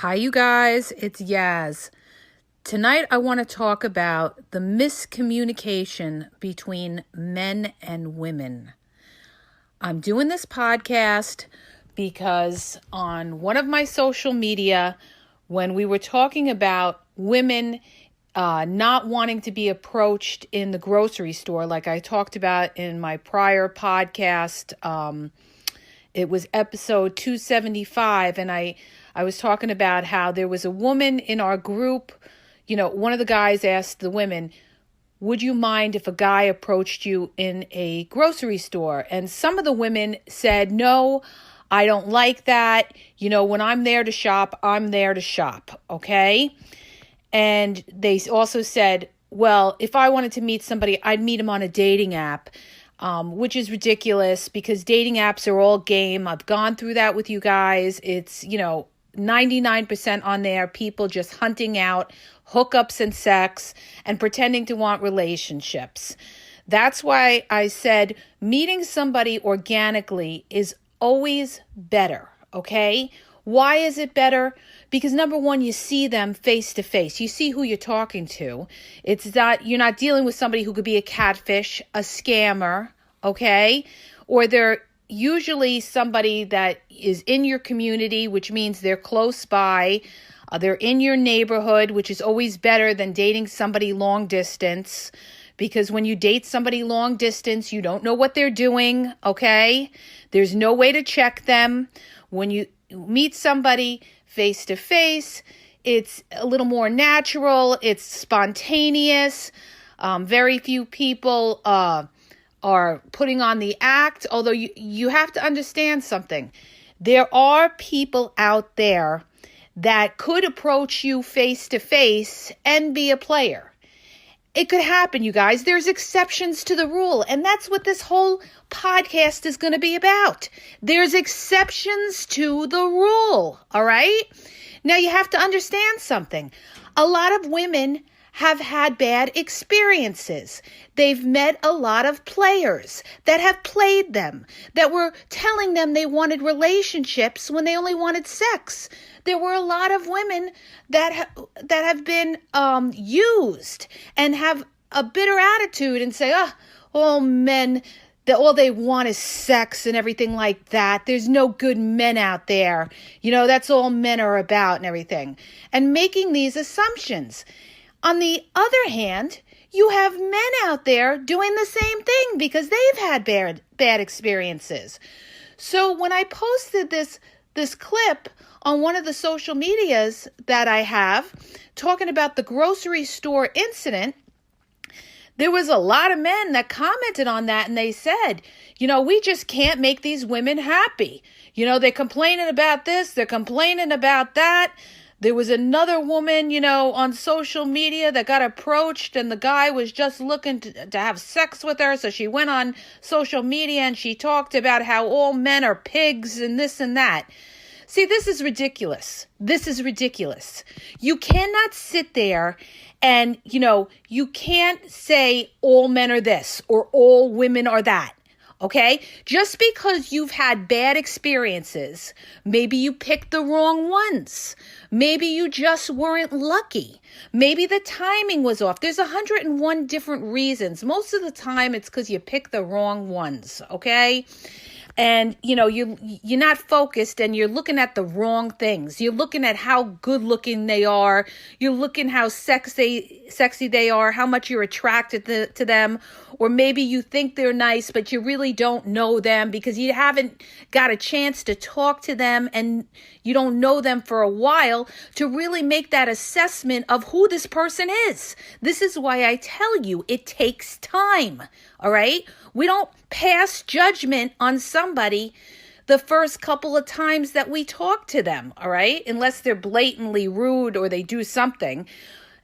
Hi, you guys. It's Yaz. Tonight, I want to talk about the miscommunication between men and women. I'm doing this podcast because on one of my social media, when we were talking about women not wanting to be approached in the grocery store, like I talked about in my prior podcast, it was episode 275, and I was talking about how there was a woman in our group. One of the guys asked the women, would you mind if a guy approached you in a grocery store? And some of the women said, no, I don't like that. When I'm there to shop, I'm there to shop, okay? And they also said, well, if I wanted to meet somebody, I'd meet him on a dating app. Which is ridiculous because dating apps are all game. I've gone through that with you guys. It's, 99% on there, people just hunting out hookups and sex and pretending to want relationships. That's why I said meeting somebody organically is always better, okay? Why is it better? Because number one, you see them face to face. You see who you're talking to. You're not dealing with somebody who could be a catfish, a scammer, okay? Or they're usually somebody that is in your community, which means they're close by. They're in your neighborhood, which is always better than dating somebody long distance. Because when you date somebody long distance, you don't know what they're doing, okay? There's no way to check them. When you meet somebody face to face, it's a little more natural, it's spontaneous. Very few people are putting on the act, although you have to understand something. There are people out there that could approach you face to face and be a player. It could happen, you guys. There's exceptions to the rule, and that's what this whole podcast is going to be about. There's exceptions to the rule, all right? Now, you have to understand something. A lot of women have had bad experiences. They've met a lot of players that have played them, that were telling them they wanted relationships when they only wanted sex. There were a lot of women that have been used and have a bitter attitude and say, all men, all they want is sex and everything like that. There's no good men out there. That's all men are about and everything. And making these assumptions. On the other hand, you have men out there doing the same thing because they've had bad experiences. So when I posted this clip on one of the social medias that I have, talking about the grocery store incident, there was a lot of men that commented on that, and they said, we just can't make these women happy. They're complaining about this, they're complaining about that. There was another woman, on social media that got approached, and the guy was just looking to have sex with her. So she went on social media and she talked about how all men are pigs and this and that. See, this is ridiculous. This is ridiculous. You cannot sit there and, you can't say all men are this or all women are that. Okay? Just because you've had bad experiences, maybe you picked the wrong ones. Maybe you just weren't lucky. Maybe the timing was off. There's 101 different reasons. Most of the time it's because you picked the wrong ones, okay? And, you're not focused and you're looking at the wrong things. You're looking at how good looking they are. You're looking how sexy they are, how much you're attracted to them. Or maybe you think they're nice, but you really don't know them because you haven't got a chance to talk to them and you don't know them for a while to really make that assessment of who this person is. This is why I tell you it takes time, all right? We don't pass judgment on somebody the first couple of times that we talk to them, all right? Unless they're blatantly rude or they do something.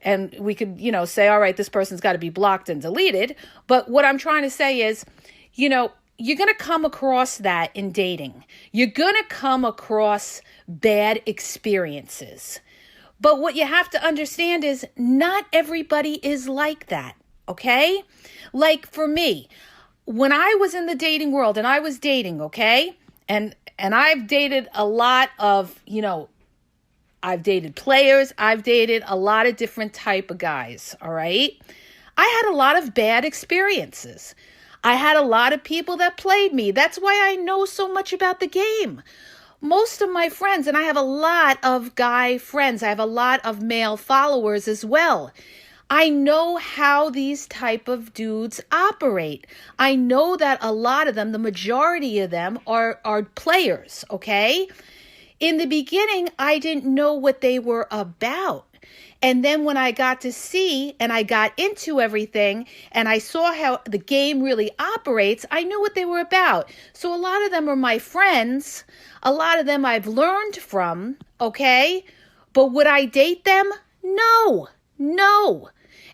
And we could, say, all right, this person's got to be blocked and deleted. But what I'm trying to say is, you're going to come across that in dating. You're going to come across bad experiences. But what you have to understand is not everybody is like that, okay? Like for me, when I was in the dating world and I was dating, okay? And I've dated a lot of, I've dated players. I've dated a lot of different type of guys, all right? I had a lot of bad experiences. I had a lot of people that played me. That's why I know so much about the game. Most of my friends, and I have a lot of guy friends, I have a lot of male followers as well. I know how these type of dudes operate. I know that a lot of them, the majority of them are players, okay? In the beginning, I didn't know what they were about. And then when I got to see and I got into everything and I saw how the game really operates, I knew what they were about. So a lot of them are my friends. A lot of them I've learned from, okay? But would I date them? No.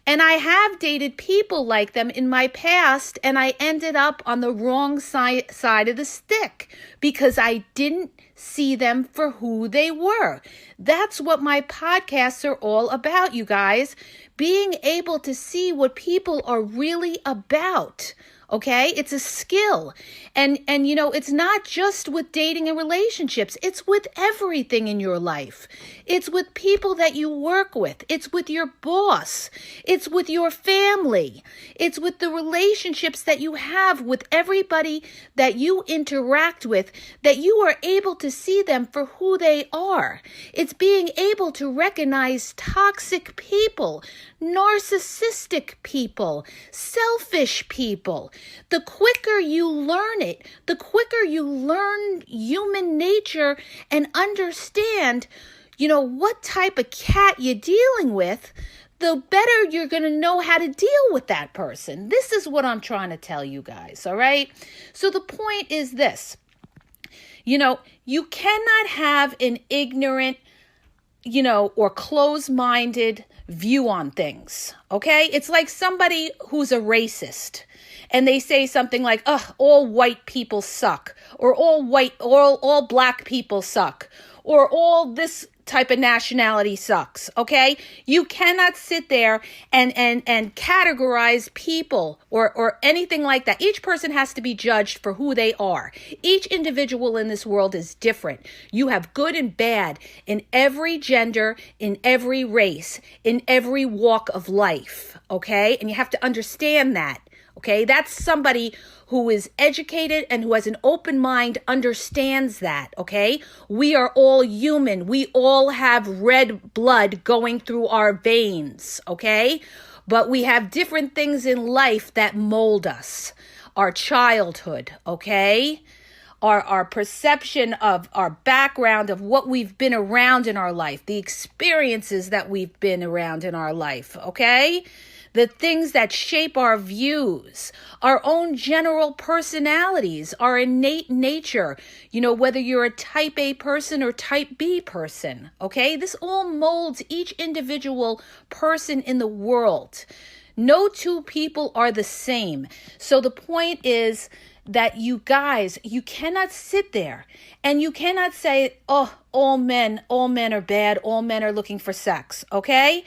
And I have dated people like them in my past, and I ended up on the wrong side of the stick because I didn't see them for who they were. That's what my podcasts are all about, you guys. Being able to see what people are really about. Okay, it's a skill. And you know, it's not just with dating and relationships. It's with everything in your life. It's with people that you work with. It's with your boss. It's with your family. It's with the relationships that you have with everybody that you interact with, that you are able to see them for who they are. It's being able to recognize toxic people, narcissistic people, selfish people. The quicker you learn it, the quicker you learn human nature and understand, you know, what type of cat you're dealing with, the better you're going to know how to deal with that person. This is what I'm trying to tell you guys, all right? So the point is this, you know, you cannot have an ignorant, you know, or closed-minded view on things, okay? It's like somebody who's a racist and they say something like, all white people suck, or all black people suck, or all this type of nationality sucks, okay? You cannot sit there and categorize people or anything like that. Each person has to be judged for who they are. Each individual in this world is different. You have good and bad in every gender, in every race, in every walk of life, okay? And you have to understand that. Okay, that's somebody who is educated and who has an open mind understands that, okay? We are all human. We all have red blood going through our veins, okay? But we have different things in life that mold us. Our childhood, okay? Our perception of our background, of what we've been around in our life, the experiences that we've been around in our life, okay? The things that shape our views, our own general personalities, our innate nature, you know, whether you're a type A person or type B person, okay? This all molds each individual person in the world. No two people are the same. So the point is that you guys, you cannot sit there and you cannot say, all men are bad, all men are looking for sex, okay?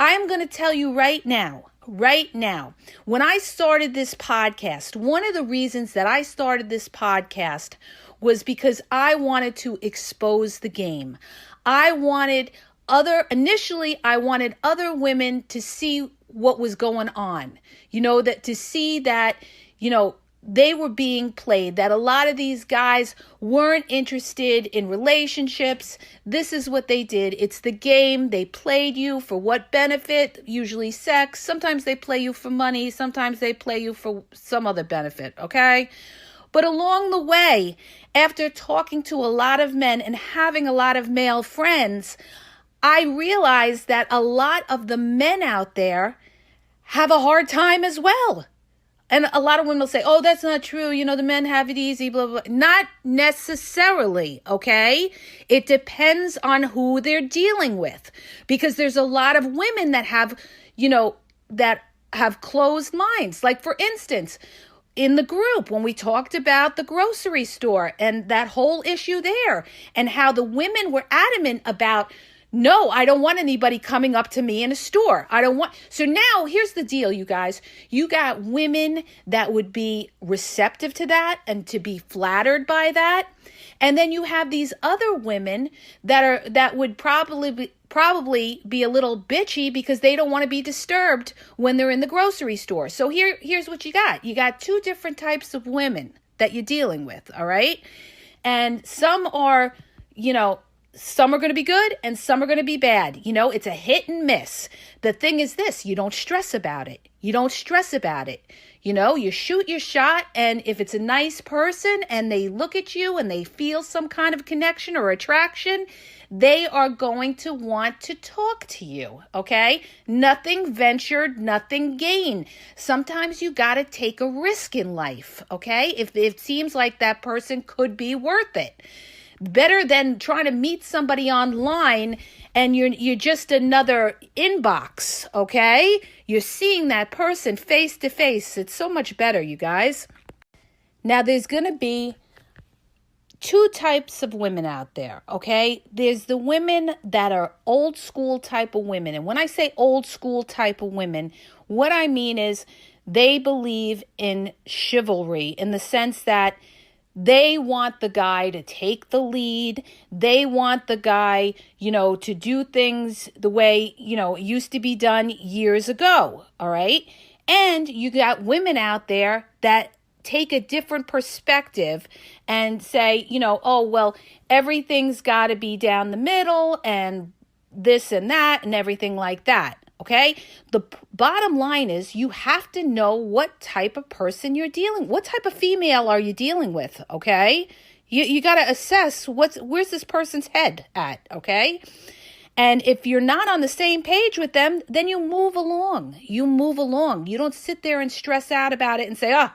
I'm going to tell you right now, when I started this podcast, one of the reasons that I started this podcast was because I wanted to expose the game. Initially, I wanted other women to see what was going on, you know, that to see that, you know, they were being played, that a lot of these guys weren't interested in relationships. This is what they did. It's the game. They played you for what benefit? Usually sex. Sometimes they play you for money. Sometimes they play you for some other benefit, okay? But along the way, after talking to a lot of men and having a lot of male friends, I realized that a lot of the men out there have a hard time as well. And a lot of women will say, that's not true. You know, the men have it easy, blah, blah. Not necessarily, okay? It depends on who they're dealing with. Because there's a lot of women that have, you know, that have closed minds. Like, for instance, in the group, when we talked about the grocery store and that whole issue there, and how the women were adamant about No, I don't want anybody coming up to me in a store. I don't want. So now here's the deal, you guys. You got women that would be receptive to that and to be flattered by that. And then you have these other women that would probably be a little bitchy because they don't want to be disturbed when they're in the grocery store. So here's what you got. You got two different types of women that you're dealing with, all right? And some are, some are going to be good and some are going to be bad. It's a hit and miss. The thing is this, you don't stress about it. You shoot your shot, and if it's a nice person and they look at you and they feel some kind of connection or attraction, they are going to want to talk to you, okay? Nothing ventured, nothing gained. Sometimes you got to take a risk in life, okay? If it seems like that person could be worth it. Better than trying to meet somebody online and you're just another inbox, okay? You're seeing that person face to face. It's so much better, you guys. Now, there's going to be two types of women out there, okay? There's the women that are old school type of women. And when I say old school type of women, what I mean is they believe in chivalry in the sense that they want the guy to take the lead. They want the guy, to do things the way, it used to be done years ago. All right. And you got women out there that take a different perspective and say, oh, well, everything's got to be down the middle and this and that and everything like that. Okay. The bottom line is you have to know what type of person you're what type of female are you dealing with? Okay. You got to assess where's this person's head at. Okay. And if you're not on the same page with them, then you move along. You don't sit there and stress out about it and say,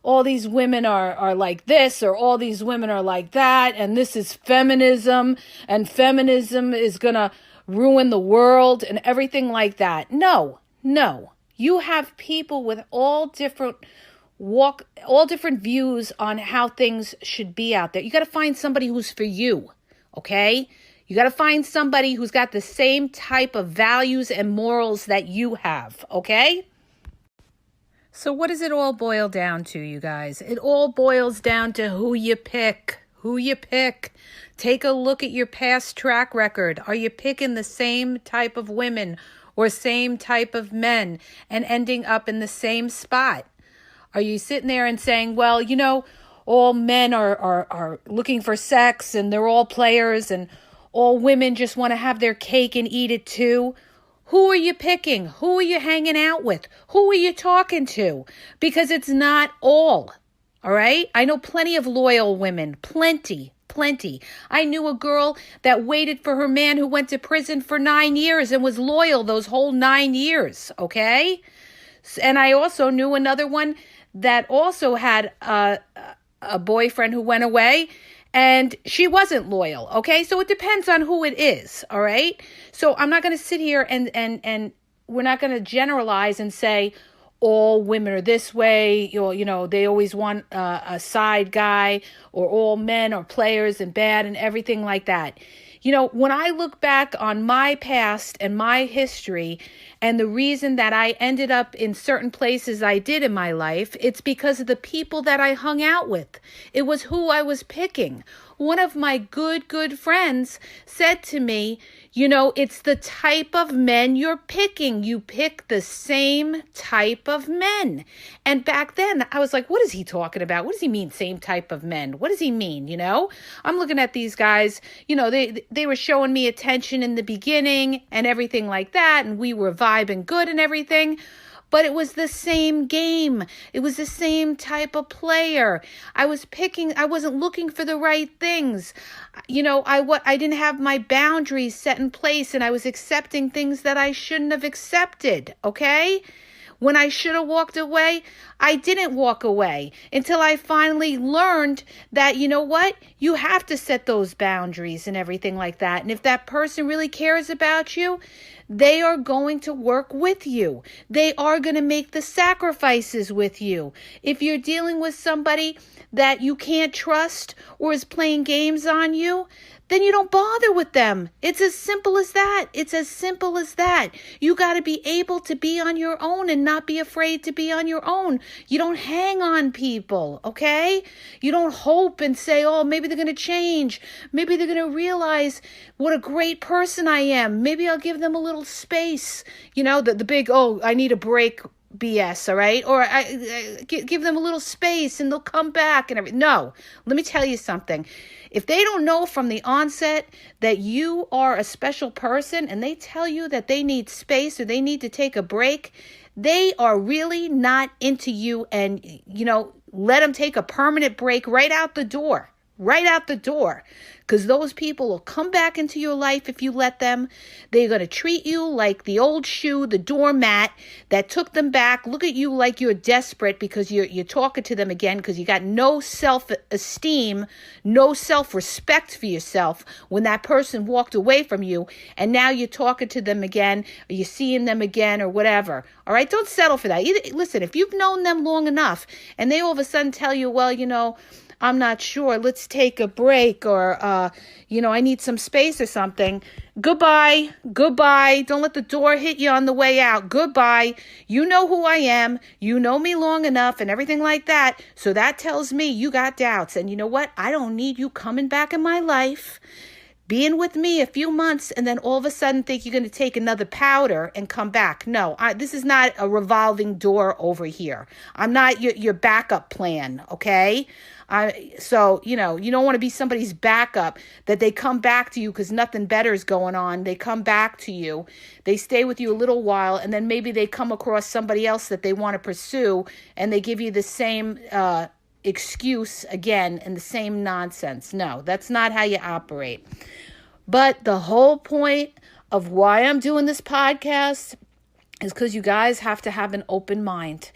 all these women are like this, or all these women are like that. And this is feminism, and feminism is going to ruin the world and everything like that. No. You have people with all different views on how things should be out there. You got to find somebody who's for you, okay? You got to find somebody who's got the same type of values and morals that you have, okay? So what does it all boil down to, you guys? It all boils down to who you pick. Take a look at your past track record. Are you picking the same type of women or same type of men and ending up in the same spot? Are you sitting there and saying, well, all men are looking for sex and they're all players and all women just want to have their cake and eat it too? Who are you picking? Who are you hanging out with? Who are you talking to? Because it's not all right? I know plenty of loyal women, plenty. I knew a girl that waited for her man who went to prison for 9 years and was loyal those whole 9 years, okay? And I also knew another one that also had a boyfriend who went away and she wasn't loyal, okay? So it depends on who it is, all right? So I'm not going to sit here and we're not going to generalize and say, all women are this way, they always want a side guy, or all men are players and bad and everything like that. When I look back on my past and my history and the reason that I ended up in certain places I did in my life, it's because of the people that I hung out with. It was who I was picking. One of my good friends said to me, it's the type of men you're picking. You pick the same type of men. And back then I was like, what is he talking about? What does he mean, same type of men? What does he mean? I'm looking at these guys, they were showing me attention in the beginning and everything like that. And we were vibing good and everything. But it was the same game. It was the same type of player. I wasn't looking for the right things. I didn't have my boundaries set in place and I was accepting things that I shouldn't have accepted, okay? When I should have walked away, I didn't walk away until I finally learned that, you have to set those boundaries and everything like that. And if that person really cares about you, They are going to work with you. They are going to make the sacrifices with you. If you're dealing with somebody that you can't trust or is playing games on you, then you don't bother with them. It's as simple as that. It's as simple as that. You got to be able to be on your own and not be afraid to be on your own. You don't hang on people, okay? You don't hope and say, oh, maybe they're going to change. Maybe they're going to realize what a great person I am. Maybe I'll give them a little space. You know, the big, oh, I need a break BS, all right? Or I give them a little space and they'll come back and everything. No, let me tell you something. If they don't know from the onset that you are a special person and they tell you that they need space or they need to take a break, they are really not into you. And, let them take a permanent break right out the door. Right out the door. Because those people will come back into your life if you let them. They're going to treat you like the old shoe, the doormat that took them back. Look at you like you're desperate because you're talking to them again because you got no self-esteem, no self-respect for yourself when that person walked away from you. And now you're talking to them again, or you're seeing them again or whatever. All right, don't settle for that. Listen, if you've known them long enough and they all of a sudden tell you, well, I'm not sure, let's take a break or, I need some space or something. Goodbye. Don't let the door hit you on the way out. Goodbye. You know who I am. You know me long enough and everything like that. So that tells me you got doubts. And you know what? I don't need you coming back in my life, being with me a few months, and then all of a sudden think you're going to take another powder and come back. No, this is not a revolving door over here. I'm not your backup plan, okay? So, you don't want to be somebody's backup that they come back to you because nothing better is going on. They come back to you. They stay with you a little while, and then maybe they come across somebody else that they want to pursue, and they give you the same excuse again and the same nonsense. No, that's not how you operate. But the whole point of why I'm doing this podcast is because you guys have to have an open mind.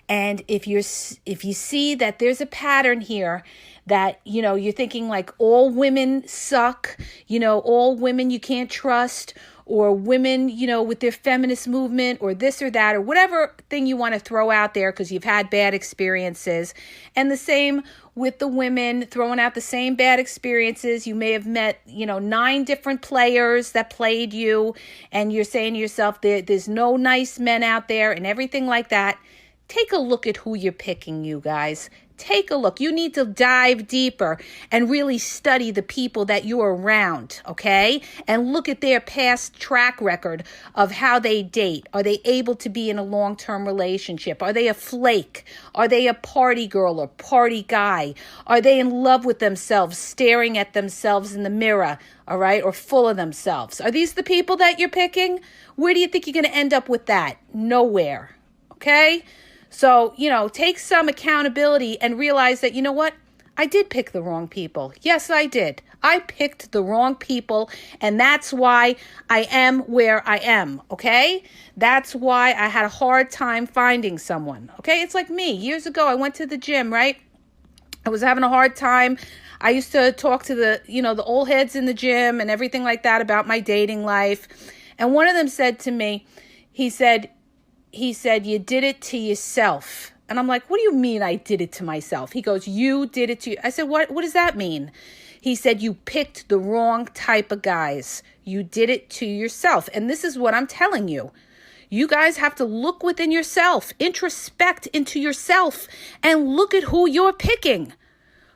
And if you see that there's a pattern here that, you're thinking like all women suck, all women you can't trust, or women, with their feminist movement or this or that, or whatever thing you want to throw out there because you've had bad experiences. And the same with the women, throwing out the same bad experiences. You may have met, 9 different players that played you, and you're saying to yourself, there's no nice men out there and everything like that. Take a look at who you're picking, you guys. Take a look. You need to dive deeper and really study the people that you're around, okay? And look at their past track record of how they date. Are they able to be in a long-term relationship? Are they a flake? Are they a party girl or party guy? Are they in love with themselves, staring at themselves in the mirror, all right, or full of themselves? Are these the people that you're picking? Where do you think you're going to end up with that? Nowhere, okay? So, take some accountability and realize that, you know what? I did pick the wrong people. Yes, I did. I picked the wrong people, and that's why I am where I am, okay? That's why I had a hard time finding someone, okay? It's like me. Years ago, I went to the gym, right? I was having a hard time. I used to talk to the old heads in the gym and everything like that about my dating life. And one of them said to me, he said, you did it to yourself. And I'm like, what do you mean I did it to myself? He goes, you did it to you. I said, what does that mean? He said, you picked the wrong type of guys. You did it to yourself. And this is what I'm telling you. You guys have to look within yourself, introspect into yourself, and look at who you're picking.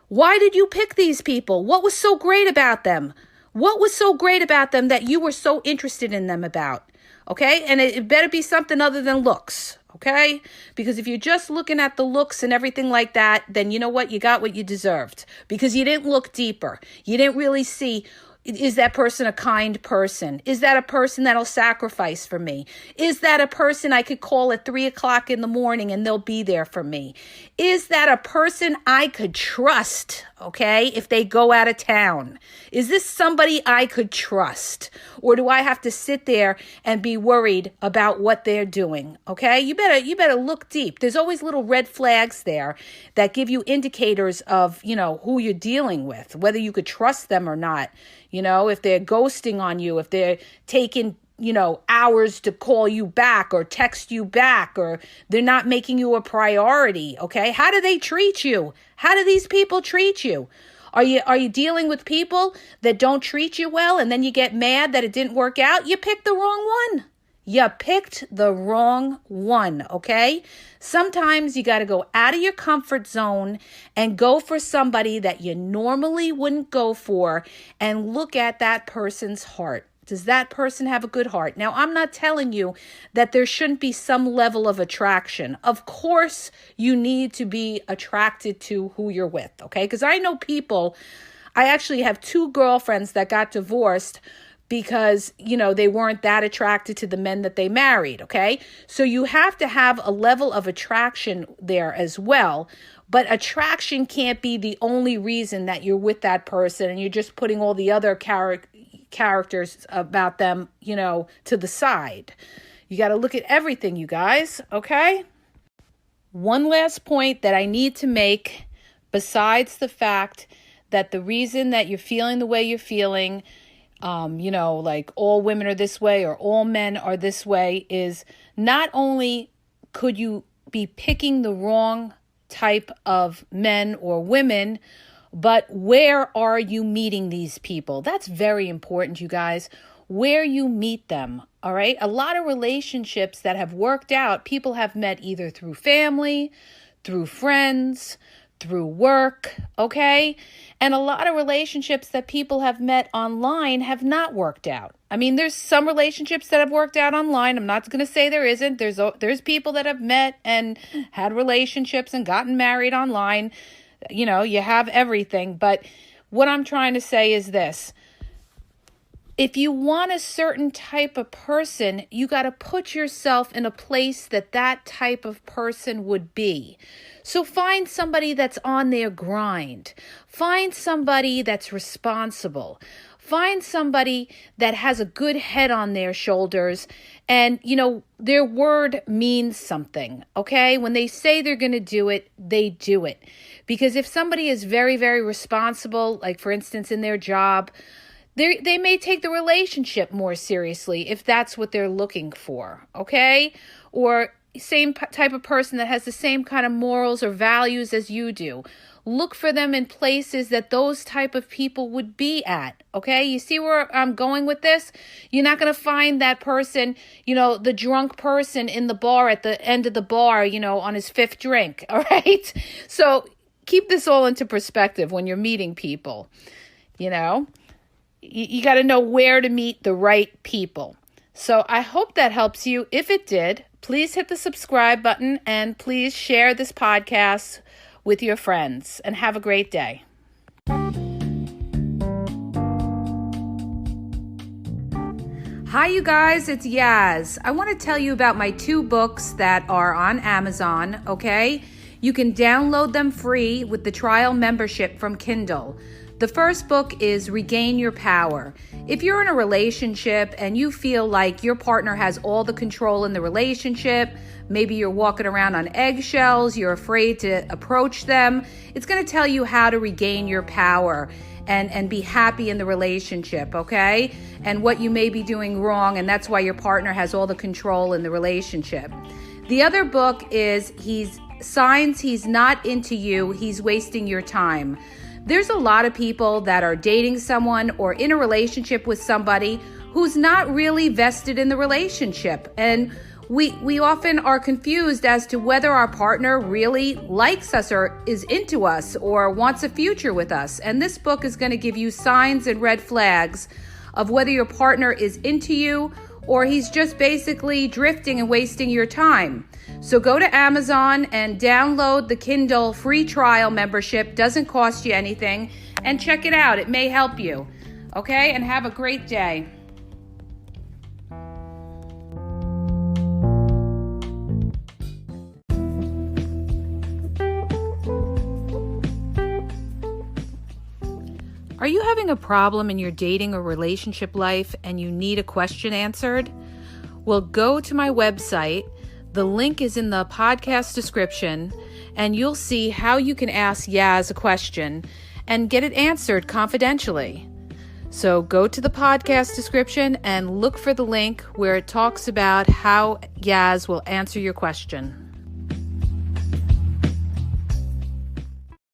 Why did you pick these people? What was so great about them? What was so great about them that you were so interested in them about? Okay? And it better be something other than looks. Okay? Because if you're just looking at the looks and everything like that, then you know what? You got what you deserved. Because you didn't look deeper. You didn't really see, is that person a kind person? Is that a person that'll sacrifice for me? Is that a person I could call at 3:00 in the morning and they'll be there for me? Is that a person I could trust, okay, if they go out of town? Is this somebody I could trust? Or do I have to sit there and be worried about what they're doing, okay? You better look deep. There's always little red flags there that give you indicators of, who you're dealing with, whether you could trust them or not. If they're ghosting on you, if they're taking hours to call you back or text you back, or they're not making you a priority. Okay. How do they treat you? How do these people treat you? Are you dealing with people that don't treat you well and then you get mad that it didn't work out? You picked the wrong one. You picked the wrong one, okay? Sometimes you got to go out of your comfort zone and go for somebody that you normally wouldn't go for and look at that person's heart. Does that person have a good heart? Now, I'm not telling you that there shouldn't be some level of attraction. Of course, you need to be attracted to who you're with, okay? Because I know people, I actually have 2 girlfriends that got divorced because, they weren't that attracted to the men that they married, okay? So you have to have a level of attraction there as well. But attraction can't be the only reason that you're with that person and you're just putting all the other characters about them, to the side. You got to look at everything, you guys, okay? One last point that I need to make, besides the fact that the reason that you're feeling the way you're feeling, like all women are this way or all men are this way, is not only could you be picking the wrong type of men or women, but where are you meeting these people? That's very important, you guys. Where you meet them, all right? A lot of relationships that have worked out, people have met either through family, through friends, through work, okay? And a lot of relationships that people have met online have not worked out. I mean, there's some relationships that have worked out online. I'm not going to say there isn't. There's people that have met and had relationships and gotten married online. You have everything. But what I'm trying to say is this. If you want a certain type of person, you got to put yourself in a place that type of person would be. So find somebody that's on their grind. Find somebody that's responsible. Find somebody that has a good head on their shoulders and, their word means something, okay? When they say they're going to do it, they do it. Because if somebody is very, very responsible, like for instance in their job, they may take the relationship more seriously if that's what they're looking for, okay? Or same type of person that has the same kind of morals or values as you do. Look for them in places that those type of people would be at, okay? You see where I'm going with this? You're not going to find that person, the drunk person in the bar at the end of the bar, on his 5th drink, all right? So keep this all into perspective when you're meeting people, You got to know where to meet the right people. So I hope that helps you. If it did, please hit the subscribe button and please share this podcast with your friends and have a great day. Hi, you guys, it's Yaz. I want to tell you about my 2 books that are on Amazon, okay? You can download them free with the trial membership from Kindle. The first book is Regain Your Power. If you're in a relationship and you feel like your partner has all the control in the relationship, maybe you're walking around on eggshells, you're afraid to approach them, it's going to tell you how to regain your power and be happy in the relationship, okay? And what you may be doing wrong, and that's why your partner has all the control in the relationship. The other book is Signs He's Not Into You, He's Wasting Your Time. There's a lot of people that are dating someone or in a relationship with somebody who's not really vested in the relationship. And we often are confused as to whether our partner really likes us or is into us or wants a future with us. And this book is going to give you signs and red flags of whether your partner is into you or he's just basically drifting and wasting your time. So go to Amazon and download the Kindle free trial membership. Doesn't cost you anything. And check it out. It may help you. Okay? And have a great day. Are you having a problem in your dating or relationship life and you need a question answered? Well, go to my website. The link is in the podcast description, and you'll see how you can ask Yaz a question and get it answered confidentially. So go to the podcast description and look for the link where it talks about how Yaz will answer your question.